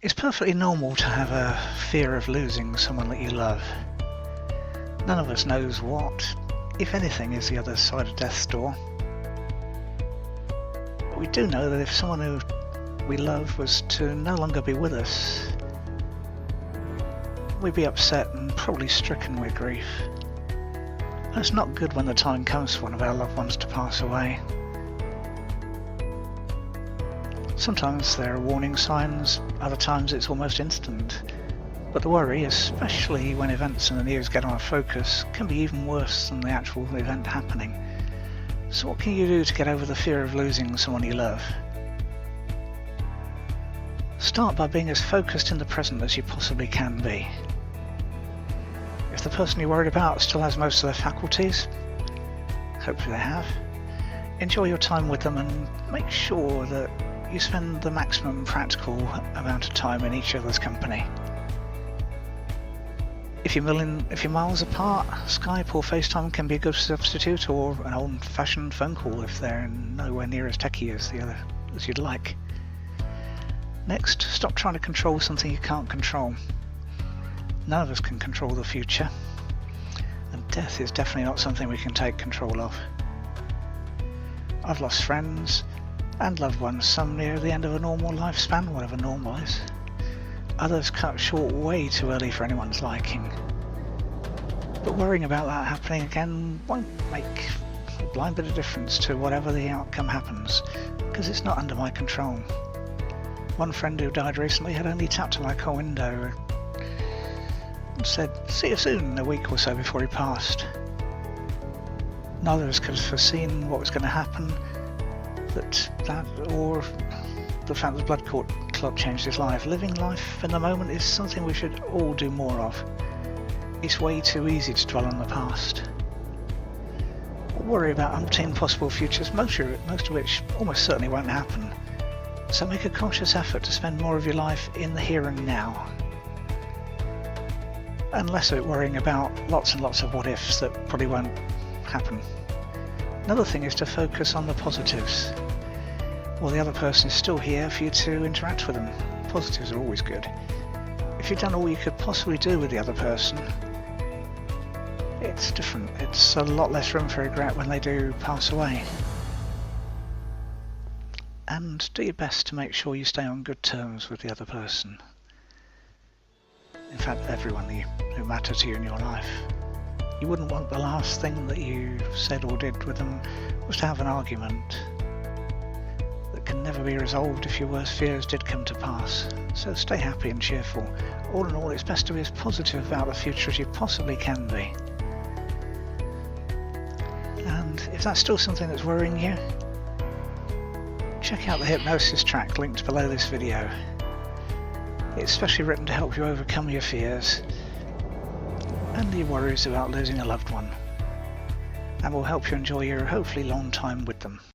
It's perfectly normal to have a fear of losing someone that you love. None of us knows what, if anything, is the other side of death's door. But we do know that if someone who we love was to no longer be with us, we'd be upset and probably stricken with grief. And it's not good when the time comes for one of our loved ones to pass away. Sometimes there are warning signs, other times it's almost instant. But the worry, especially when events in the news get our focus, can be even worse than the actual event happening. So what can you do to get over the fear of losing someone you love? Start by being as focused in the present as you possibly can be. If the person you're worried about still has most of their faculties, hopefully they have, enjoy your time with them and make sure that you spend the maximum practical amount of time in each other's company. If you're miles apart, Skype or FaceTime can be a good substitute, or an old-fashioned phone call if they're nowhere near as techie as you'd like. Next, stop trying to control something you can't control. None of us can control the future, and death is definitely not something we can take control of. I've lost friends and loved ones, some near the end of a normal lifespan, whatever normal is. Others cut short way too early for anyone's liking. But worrying about that happening again won't make a blind bit of difference to whatever the outcome happens, because it's not under my control. One friend who died recently had only tapped on my car window and said, "See you soon," a week or so before he passed. Neither of us could have foreseen what was going to happen, that or the fact that the blood clot changed his life. Living life in the moment is something we should all do more of. It's way too easy to dwell on the past, or worry about umpteen possible futures, most of which almost certainly won't happen. So make a conscious effort to spend more of your life in the here and now, and less of it worrying about lots and lots of what ifs that probably won't happen. Another thing is to focus on the positives. Well, the other person is still here for you to interact with them. Positives are always good. If you've done all you could possibly do with the other person, it's different. It's a lot less room for regret when they do pass away. And do your best to make sure you stay on good terms with the other person. In fact, everyone who matters to you in your life. You wouldn't want the last thing that you said or did with them was to have an argument that can never be resolved if your worst fears did come to pass. So stay happy and cheerful. All in all, it's best to be as positive about the future as you possibly can be. And if that's still something that's worrying you, check out the hypnosis track linked below this video. It's specially written to help you overcome your fears and your worries about losing a loved one, and will help you enjoy your hopefully long time with them.